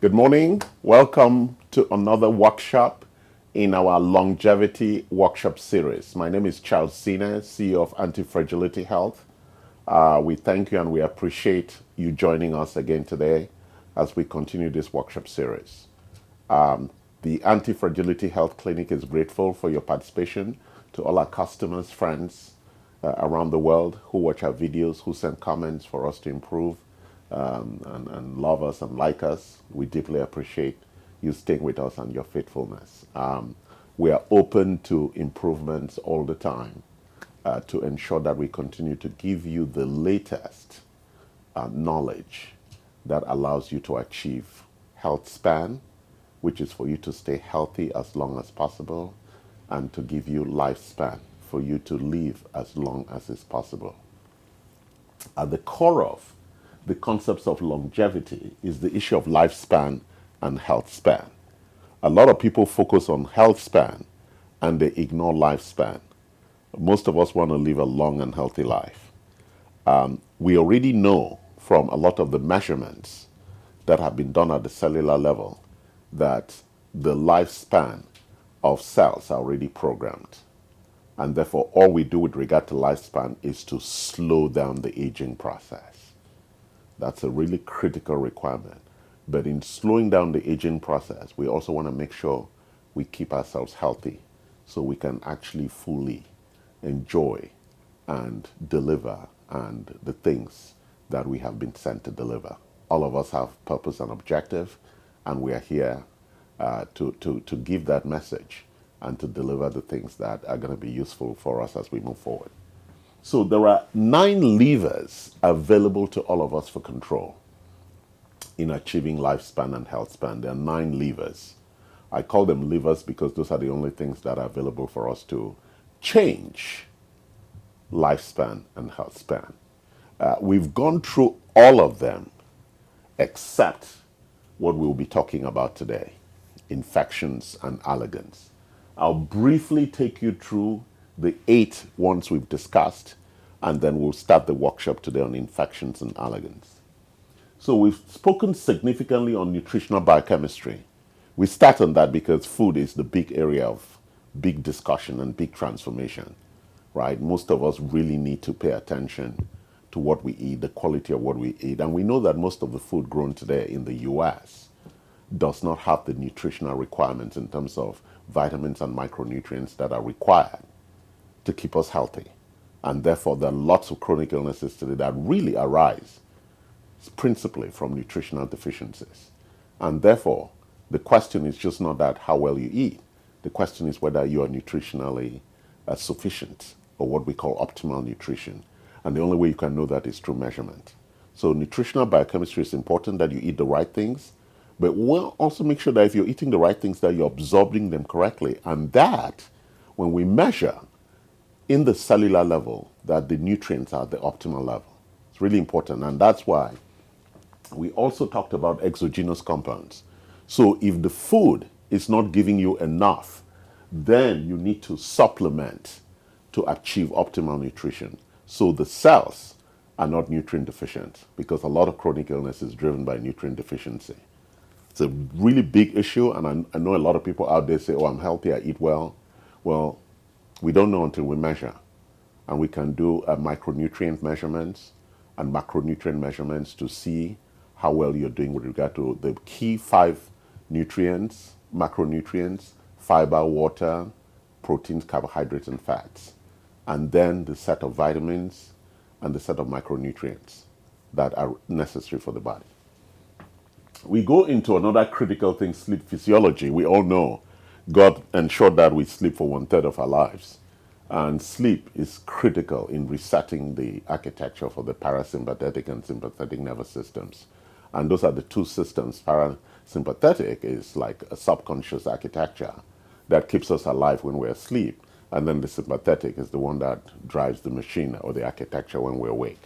Good morning. Welcome to another workshop in our longevity workshop series. My name is Charles Sina, CEO of Anti-Fragility Health. We thank you and we appreciate you joining us again today as we continue this workshop series. The Anti-Fragility Health Clinic is grateful for your participation, to all our customers, friends around the world who watch our videos, who send comments for us to improve and love us and like us. We deeply appreciate you staying with us and your faithfulness. We are open to improvements all the time to ensure that we continue to give you the latest knowledge that allows you to achieve health span, which is for you to stay healthy as long as possible, and to give you lifespan, for you to live as long as is possible. At the core of the concepts of longevity is the issue of lifespan and health span. A lot of people focus on health span and they ignore lifespan. Most of us want to live a long and healthy life. We already know from a lot of the measurements that have been done at the cellular level that the lifespan of cells are already programmed. And therefore, all we do with regard to lifespan is to slow down the aging process. That's a really critical requirement. But in slowing down the aging process, we also want to make sure we keep ourselves healthy so we can actually fully enjoy and deliver and the things that we have been sent to deliver. All of us have purpose and objective, and we are here to give that message and to deliver the things that are going to be useful for us as we move forward. So there are 9 levers available to all of us for control in achieving lifespan and health span. There are 9 levers. I call them levers because those are the only things that are available for us to change lifespan and health span. We've gone through all of them except what we'll be talking about today, infections and allergens. I'll briefly take you through the 8 ones we've discussed, and then we'll start the workshop today on infections and allergens. So we've spoken significantly on nutritional biochemistry. We start on that because food is the big area of big discussion and big transformation, right? Most of us really need to pay attention to what we eat, the quality of what we eat. And we know that most of the food grown today in the US does not have the nutritional requirements in terms of vitamins and micronutrients that are required to keep us healthy. And therefore, there are lots of chronic illnesses today that really arise principally from nutritional deficiencies. And therefore, the question is just not that how well you eat. The question is whether you are nutritionally sufficient, or what we call optimal nutrition. And the only way you can know that is through measurement. So nutritional biochemistry is important, that you eat the right things, but we'll also make sure that if you're eating the right things, that you're absorbing them correctly. And that, when we measure in the cellular level, that the nutrients are at the optimal level. It's really important. And that's why we also talked about exogenous compounds. So if the food is not giving you enough, then you need to supplement to achieve optimal nutrition. So the cells are not nutrient deficient, because a lot of chronic illness is driven by nutrient deficiency. It's a really big issue, and I know a lot of people out there say, oh, I'm healthy, I eat well. Well, we don't know until we measure. And we can do micronutrient measurements and macronutrient measurements to see how well you're doing with regard to the key 5 nutrients, macronutrients, fiber, water, proteins, carbohydrates, and fats. And then the set of vitamins and the set of micronutrients that are necessary for the body. We go into another critical thing, sleep physiology. We all know God ensured that we sleep for 1/3 of our lives. And sleep is critical in resetting the architecture for the parasympathetic and sympathetic nervous systems. And those are the 2 systems. Parasympathetic is like a subconscious architecture that keeps us alive when we're asleep. And then the sympathetic is the one that drives the machine or the architecture when we're awake.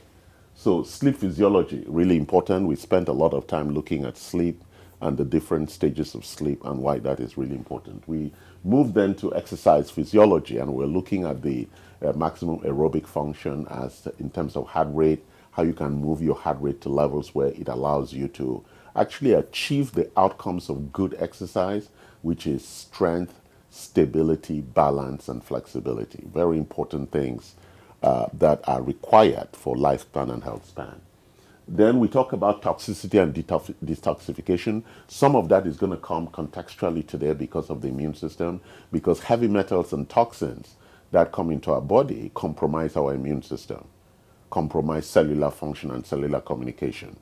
So sleep physiology, really important. We spent a lot of time looking at sleep and the different stages of sleep and why that is really important. We moved then to exercise physiology, and we're looking at the maximum aerobic function as in terms of heart rate, how you can move your heart rate to levels where it allows you to actually achieve the outcomes of good exercise, which is strength, stability, balance, and flexibility. Very important things that are required for lifespan and health span. Then we talk about toxicity and detoxification. Some of that is going to come contextually today because of the immune system, because heavy metals and toxins that come into our body compromise our immune system, compromise cellular function and cellular communication.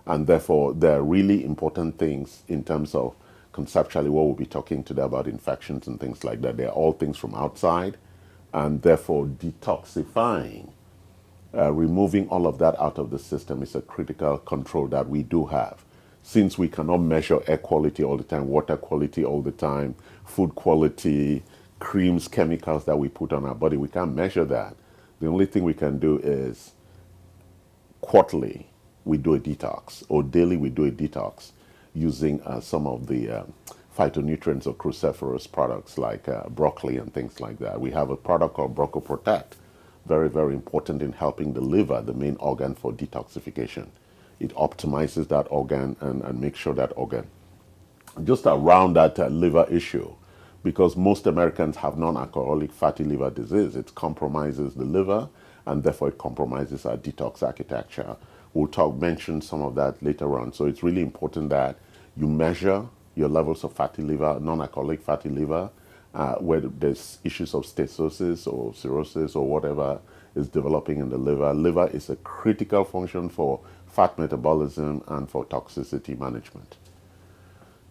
And therefore, they're really important things in terms of conceptually what we'll be talking today about infections and things like that. They're all things from outside, and therefore detoxifying, removing all of that out of the system is a critical control that we do have. Since we cannot measure air quality all the time, water quality all the time, food quality, creams, chemicals that we put on our body, we can't measure that. The only thing we can do is quarterly we do a detox, or daily we do a detox using some of the phytonutrients or cruciferous products like broccoli and things like that. We have a product called Broco Protect, very, very important in helping the liver, the main organ for detoxification. It optimizes that organ and makes sure that organ, just around that liver issue, because most Americans have non-alcoholic fatty liver disease. It compromises the liver, and therefore it compromises our detox architecture. We'll mention some of that later on. So it's really important that you measure your levels of fatty liver, non-alcoholic fatty liver, where there's issues of steatosis or cirrhosis or whatever is developing in the liver. Liver is a critical function for fat metabolism and for toxicity management.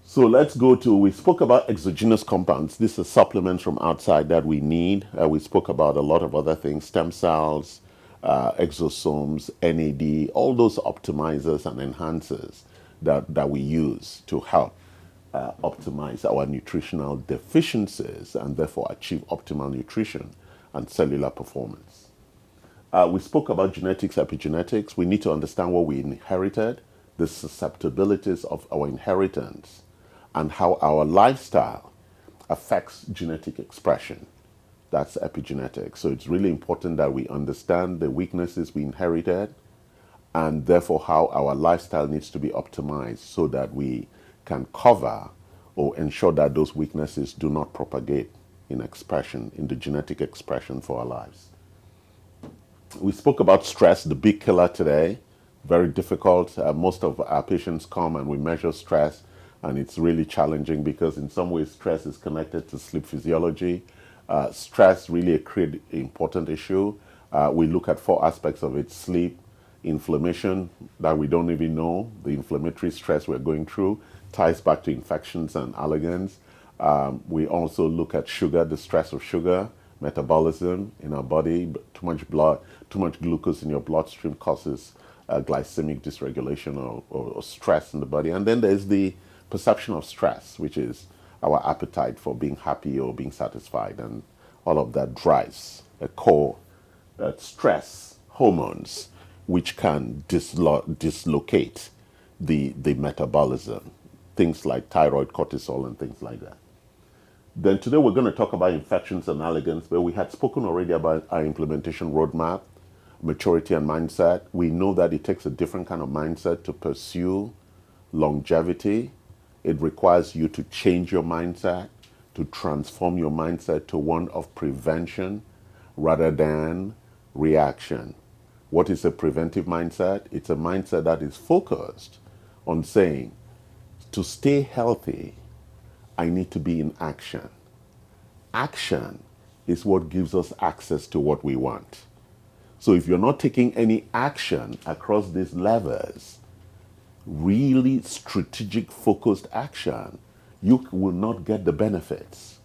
So let's go to, we spoke about exogenous compounds. These are supplements from outside that we need. We spoke about a lot of other things, stem cells, exosomes, NAD, all those optimizers and enhancers that we use to help optimize our nutritional deficiencies and therefore achieve optimal nutrition and cellular performance. We spoke about genetics, epigenetics. We need to understand what we inherited, the susceptibilities of our inheritance, and how our lifestyle affects genetic expression. That's epigenetics. So it's really important that we understand the weaknesses we inherited and therefore how our lifestyle needs to be optimized so that we can cover or ensure that those weaknesses do not propagate in expression, in the genetic expression for our lives. We spoke about stress, the big killer today. Very difficult. Most of our patients come and we measure stress, and it's really challenging because in some ways stress is connected to sleep physiology. Stress really a important issue. We look at 4 aspects of it: sleep, inflammation that we don't even know, the inflammatory stress we're going through ties back to infections and allergens. We also look at sugar, the stress of sugar, metabolism in our body. Too much blood, too much glucose in your bloodstream causes glycemic dysregulation or stress in the body. And then there's the perception of stress, which is our appetite for being happy or being satisfied, and all of that drives a core stress hormones, which can dislocate the metabolism, things like thyroid, cortisol, and things like that. Then today we're going to talk about infections and allergens, but we had spoken already about our implementation roadmap, maturity and mindset. We know that it takes a different kind of mindset to pursue longevity. It requires you to change your mindset, to transform your mindset to one of prevention rather than reaction. What is a preventive mindset? It's a mindset that is focused on saying, to stay healthy, I need to be in action. Action is what gives us access to what we want. So if you're not taking any action across these levers, really strategic, focused action, you will not get the benefits.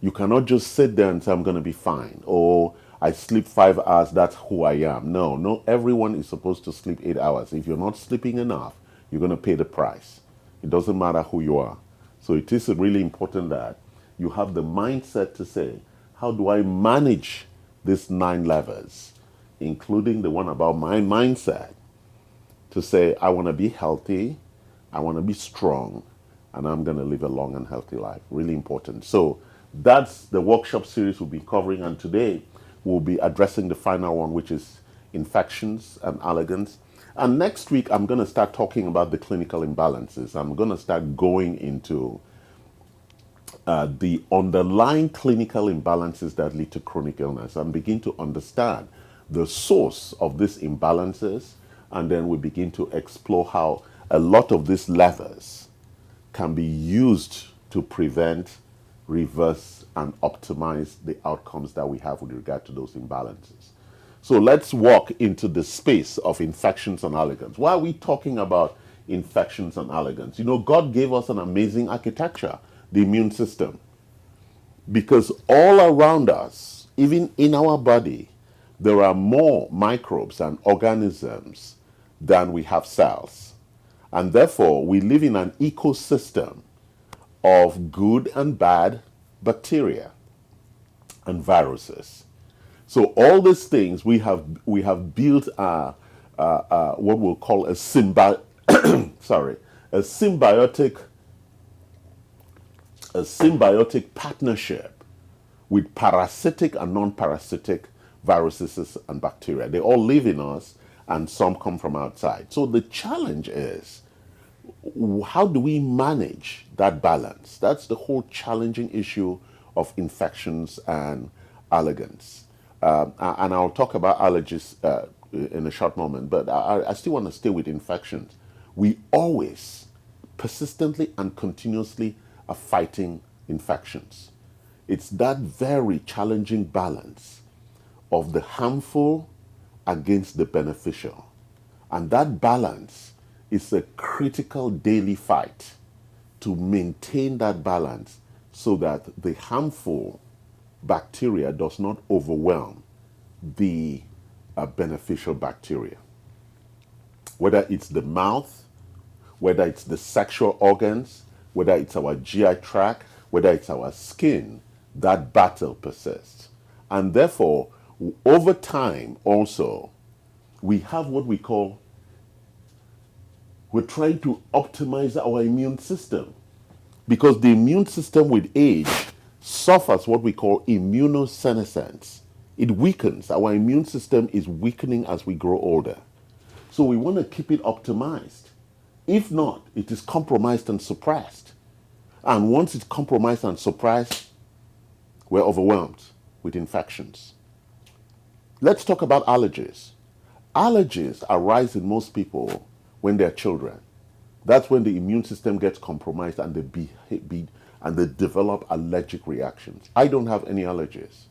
You cannot just sit there and say, I'm going to be fine, or I sleep 5 hours, that's who I am. No, everyone is supposed to sleep 8 hours. If you're not sleeping enough, you're going to pay the price. It doesn't matter who you are. So it is really important that you have the mindset to say, how do I manage these 9 levers, including the one about my mindset, to say, I want to be healthy, I want to be strong, and I'm going to live a long and healthy life. Really important. So that's the workshop series we'll be covering, and today we'll be addressing the final one, which is infections and allergens. And next week, I'm going to start talking about the clinical imbalances. I'm going to start going into the underlying clinical imbalances that lead to chronic illness and begin to understand the source of these imbalances. And then we begin to explore how a lot of these levers can be used to prevent, reverse, and optimize the outcomes that we have with regard to those imbalances. So let's walk into the space of infections and allergens. Why are we talking about infections and allergens? You know, God gave us an amazing architecture, the immune system, because all around us, even in our body, there are more microbes and organisms than we have cells. And therefore, we live in an ecosystem of good and bad bacteria and viruses. So all these things we have built what we'll call a a symbiotic partnership with parasitic and non-parasitic viruses and bacteria. They all live in us, and some come from outside. So the challenge is, how do we manage that balance? That's the whole challenging issue of infections and allergens. And I'll talk about allergies in a short moment, but I still want to stay with infections. We always, persistently and continuously, are fighting infections. It's that very challenging balance of the harmful against the beneficial. And that balance is a critical daily fight to maintain that balance so that the harmful bacteria does not overwhelm the beneficial bacteria. Whether it's the mouth, whether it's the sexual organs, whether it's our GI tract, whether it's our skin, that battle persists. And therefore, over time also, we have what we call, we're trying to optimize our immune system, because the immune system with age suffers what we call immunosenescence. It weakens. Our immune system is weakening as we grow older. So we want to keep it optimized. If not, it is compromised and suppressed. And once it's compromised and suppressed, we're overwhelmed with infections. Let's talk about allergies. Allergies arise in most people when they're children. That's when the immune system gets compromised and they develop allergic reactions. I don't have any allergies.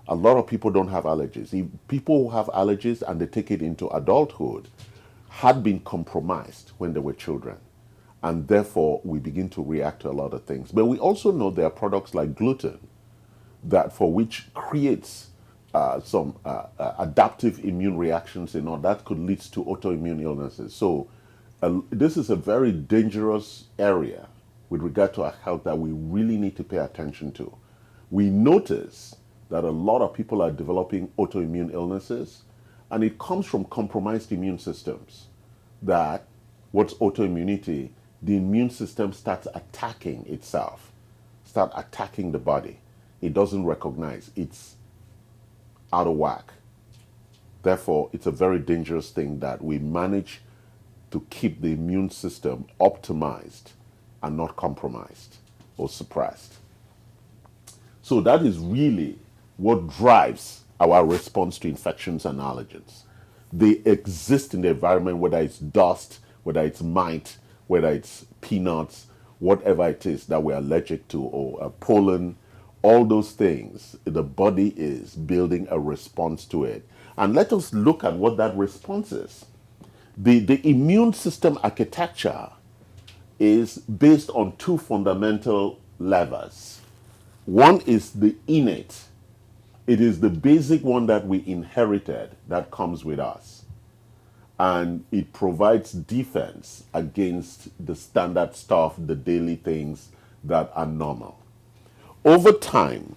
A lot of people don't have allergies. If people who have allergies and they take it into adulthood had been compromised when they were children. And therefore, we begin to react to a lot of things. But we also know there are products like gluten that for which creates some adaptive immune reactions, that could lead to autoimmune illnesses. So this is a very dangerous area with regard to our health that we really need to pay attention to. We notice that a lot of people are developing autoimmune illnesses, and it comes from compromised immune systems. That what's autoimmunity? The immune system starts attacking itself, start attacking the body. It doesn't recognize it's out of whack. Therefore, it's a very dangerous thing that we manage to keep the immune system optimized and not compromised or suppressed. So that is really what drives our response to infections and allergens. They exist in the environment, whether it's dust, whether it's mite, whether it's peanuts, whatever it is that we're allergic to, or pollen, all those things, the body is building a response to it. And let us look at what that response is. The immune system architecture is based on two fundamental levers. One is the innate. It is the basic one that we inherited that comes with us. And it provides defense against the standard stuff, the daily things that are normal. Over time,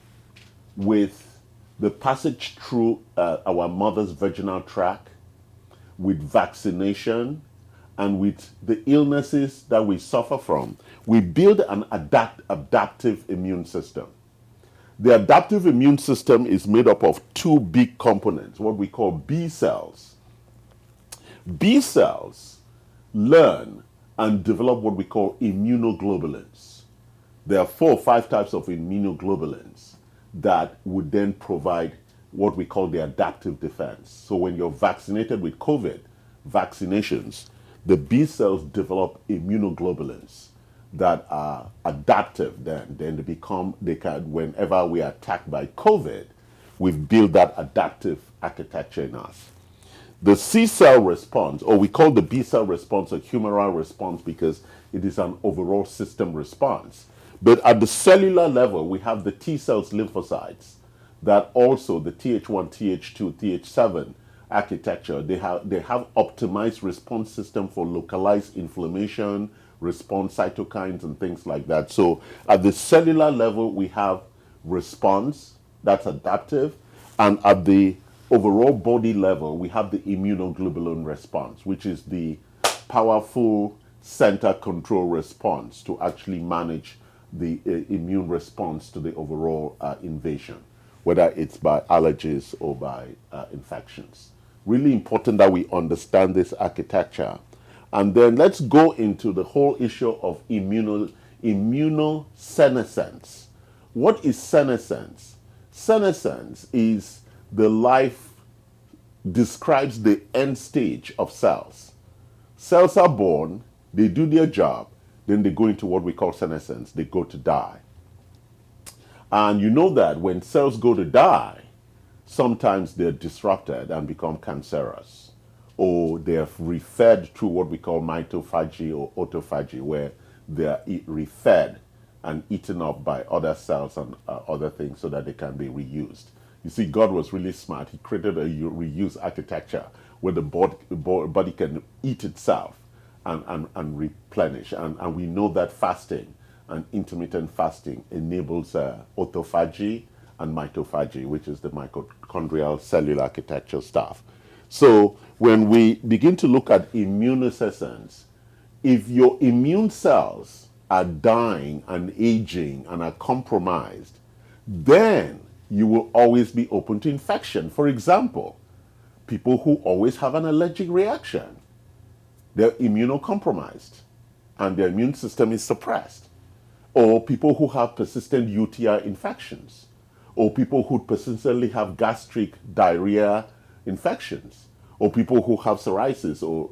with the passage through our mother's vaginal tract, with vaccination, and with the illnesses that we suffer from, we build an adaptive immune system. The adaptive immune system is made up of two big components, what we call B cells, B cells learn and develop what we call immunoglobulins. There are 4 or 5 types of immunoglobulins that would then provide what we call the adaptive defense. So when you're vaccinated with COVID vaccinations, the B cells develop immunoglobulins that are adaptive. Then they can, whenever we are attacked by COVID, we've built that adaptive architecture in us. The C cell response, or we call the B cell response a humoral response because it is an overall system response. But at the cellular level, we have the T cells, lymphocytes, that also the Th1, Th2, Th7 architecture. They have optimized response system for localized inflammation, response cytokines, and things like that. So at the cellular level, we have response that's adaptive, and at the overall body level, we have the immunoglobulin response, which is the powerful center control response to actually manage the immune response to the overall invasion, whether it's by allergies or by infections. Really important that we understand this architecture. And then let's go into the whole issue of immunosenescence. What is senescence? Senescence is the life, describes the end stage of cells. Cells are born, they do their job, then they go into what we call senescence. They go to die. And you know that when cells go to die, sometimes they're disrupted and become cancerous, or they're refed through what we call mitophagy or autophagy, where they're refed and eaten up by other cells and other things so that they can be reused. You see, God was really smart. He created a reuse architecture where the body can eat itself and replenish. And we know that fasting and intermittent fasting enables autophagy and mitophagy, which is the mitochondrial cellular architecture stuff. So when we begin to look at immunosenescence, if your immune cells are dying and aging and are compromised, then you will always be open to infection. For example, people who always have an allergic reaction, they're immunocompromised and their immune system is suppressed. Or people who have persistent UTI infections, or people who persistently have gastric diarrhea infections, or people who have psoriasis or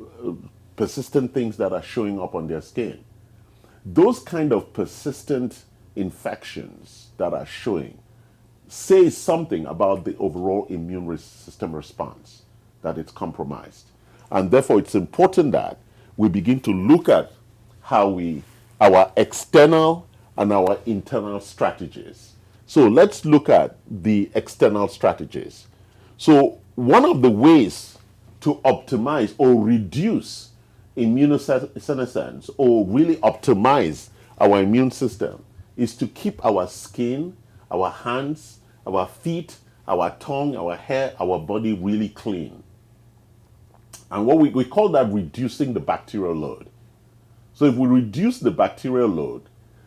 persistent things that are showing up on their skin. Those kind of persistent infections that are showing say something about the overall immune system response, that it's compromised. And therefore, it's important that we begin to look at how our external and our internal strategies. So let's look at the external strategies. So one of the ways to optimize or reduce immunosenescence or really optimize our immune system is to keep our skin, our hands, our feet, our tongue, our hair, our body really clean. And what we call that reducing the bacterial load. So if we reduce the bacterial load,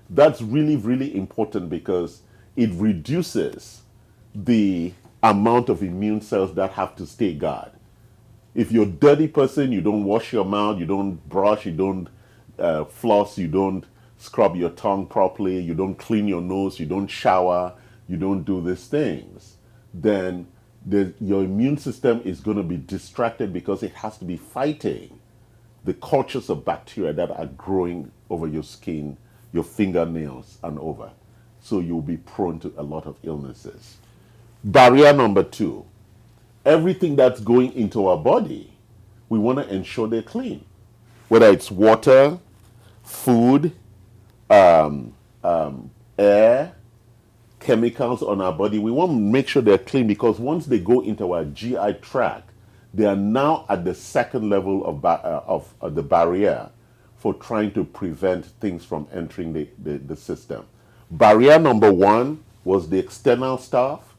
that's really, really important because it reduces the amount of immune cells that have to stay guard. If you're a dirty person, you don't wash your mouth, you don't brush, you don't floss, you don't scrub your tongue properly, you don't clean your nose, you don't shower, you don't do these things, then your immune system is going to be distracted because it has to be fighting the cultures of bacteria that are growing over your skin, your fingernails, and over. So you'll be prone to a lot of illnesses. Barrier number 2, everything that's going into our body, we want to ensure they're clean. Whether it's water, food, air, chemicals on our body, we want to make sure they're clean because once they go into our GI tract, they are now at the second level of the barrier for trying to prevent things from entering the system. Barrier number 1 was the external stuff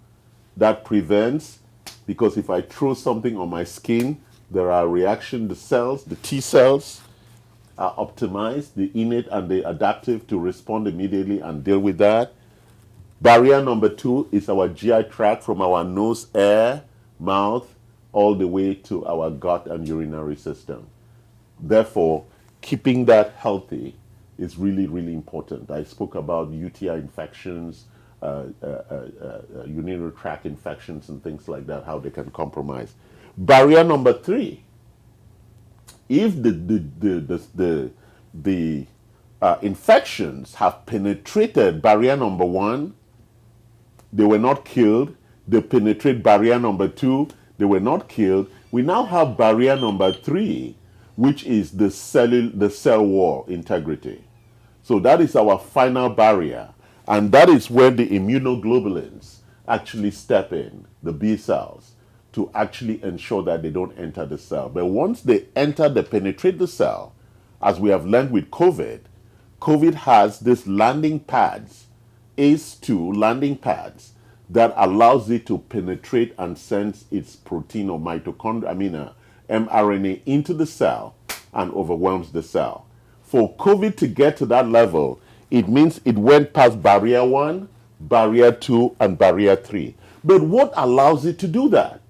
that prevents, because if I throw something on my skin, there are reactions, the cells, the T cells are optimized, the innate and the adaptive to respond immediately and deal with that. Barrier number 2 is our GI tract from our nose, air, mouth, all the way to our gut and urinary system. Therefore, keeping that healthy is really, really important. I spoke about UTI infections, urinary tract infections, and things like that, how they can compromise. Barrier number three: if the infections have penetrated barrier number one, they were not killed. They penetrate barrier number two, they were not killed. We now have barrier number three, which is the cell wall integrity. So that is our final barrier. And that is where the immunoglobulins actually step in, the B cells, to actually ensure that they don't enter the cell. But once they enter, they penetrate the cell, as we have learned with COVID, COVID has these landing pads, ACE2 landing pads, that allows it to penetrate and send its protein or mitochondria, mRNA into the cell and overwhelms the cell. For COVID to get to that level, it means it went past barrier 1, barrier 2, and barrier 3. But what allows it to do that?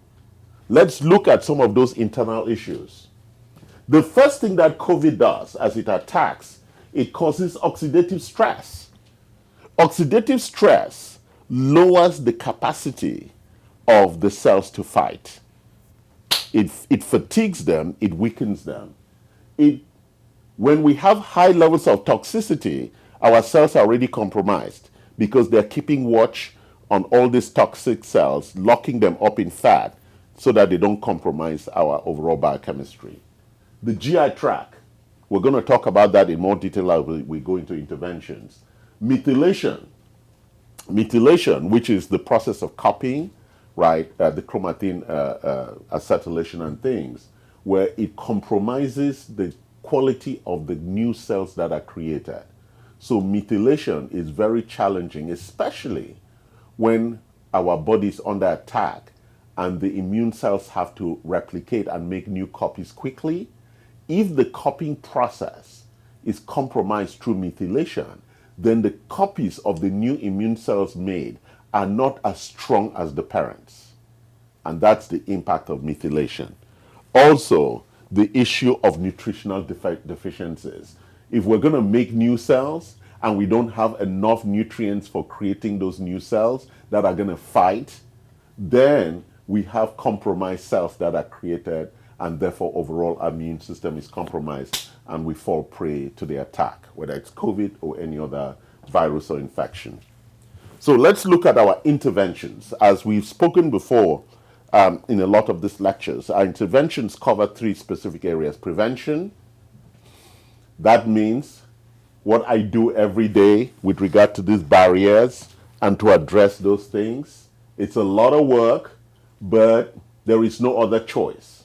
Let's look at some of those internal issues. The first thing that COVID does as it attacks, it causes oxidative stress. Oxidative stress lowers the capacity of the cells to fight. It fatigues them, it weakens them. When we have high levels of toxicity, our cells are already compromised because they're keeping watch on all these toxic cells, locking them up in fat so that they don't compromise our overall biochemistry. The GI tract, we're going to talk about that in more detail as we go into interventions. Methylation, which is the process of copying, right, the chromatin acetylation and things, where it compromises the quality of the new cells that are created. So methylation is very challenging, especially when our body is under attack and the immune cells have to replicate and make new copies quickly. If the copying process is compromised through methylation, then the copies of the new immune cells made are not as strong as the parents. And that's the impact of methylation. Also, the issue of nutritional deficiencies. If we're going to make new cells and we don't have enough nutrients for creating those new cells that are going to fight, then we have compromised cells that are created, and therefore overall immune system is compromised and we fall prey to the attack, whether it's COVID or any other virus or infection. So let's look at our interventions. As we've spoken before in a lot of these lectures, our interventions cover three specific areas. Prevention, that means what I do every day with regard to these barriers and to address those things. It's a lot of work, but there is no other choice.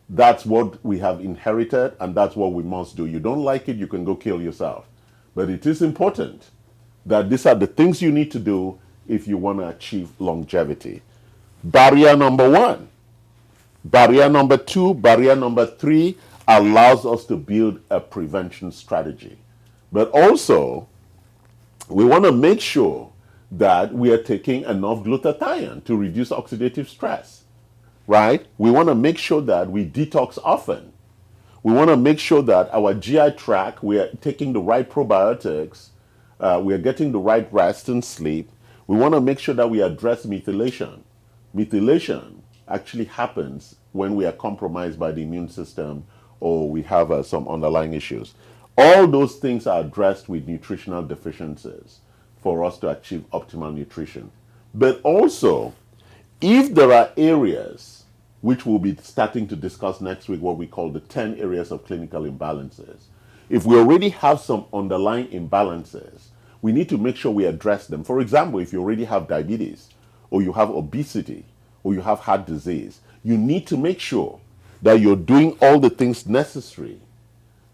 That's what we have inherited, and that's what we must do. You don't like it, you can go kill yourself. But it is important that these are the things you need to do if you want to achieve longevity. Barrier number one. Barrier number two, barrier number three allows us to build a prevention strategy. But also, we want to make sure that we are taking enough glutathione to reduce oxidative stress, right? We want to make sure that we detox often. We want to make sure that our GI tract, we are taking the right probiotics, we are getting the right rest and sleep. We want to make sure that we address methylation. Methylation actually happens when we are compromised by the immune system or we have some underlying issues. All those things are addressed with nutritional deficiencies for us to achieve optimal nutrition. But also, if there are areas, which we'll be starting to discuss next week, what we call the 10 areas of clinical imbalances. If we already have some underlying imbalances, we need to make sure we address them. For example, if you already have diabetes, or you have obesity, or you have heart disease, you need to make sure that you're doing all the things necessary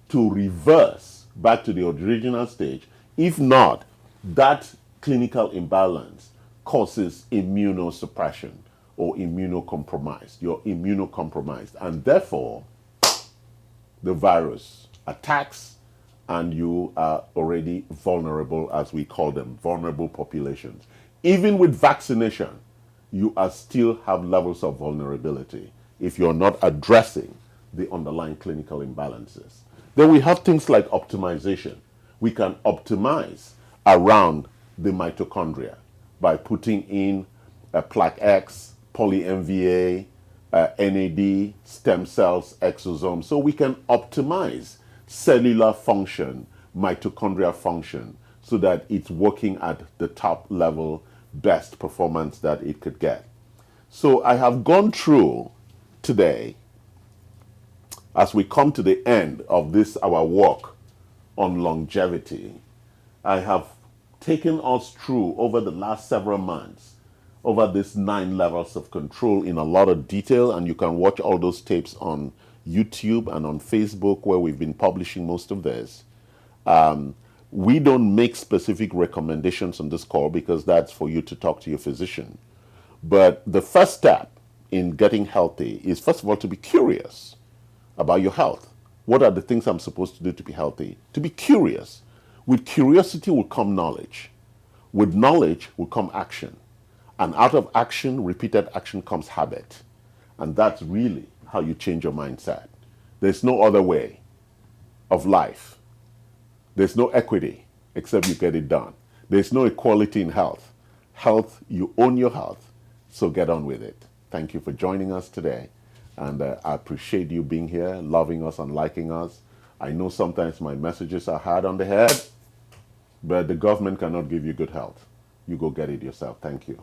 to reverse back to the original stage. If not, that clinical imbalance causes immunosuppression or immunocompromised. You're immunocompromised, and therefore the virus attacks and you are already vulnerable, as we call them, vulnerable populations. Even with vaccination, you are still have levels of vulnerability. if you're not addressing the underlying clinical imbalances. Then we have things like optimization. We can optimize around the mitochondria by putting in plaque X, poly-MVA, NAD, stem cells, exosomes. So we can optimize cellular function, mitochondrial function, so that it's working at the top level, best performance that it could get. So I have gone through today, as we come to the end of this, our work on longevity, I have taken us through over the last several months over these 9 levels of control in a lot of detail, and you can watch all those tapes on YouTube and on Facebook where we've been publishing most of this. We don't make specific recommendations on this call because that's for you to talk to your physician. But the first step in getting healthy is, first of all, to be curious about your health. What are the things I'm supposed to do to be healthy? To be curious. With curiosity will come knowledge. With knowledge will come action. And out of action, repeated action, comes habit. And that's really how you change your mindset. There's no other way of life. There's no equity except you get it done. There's no equality in health. Health, you own your health, so get on with it. Thank you for joining us today. And I appreciate you being here, loving us and liking us. I know sometimes my messages are hard on the head, but the government cannot give you good health. You go get it yourself. Thank you.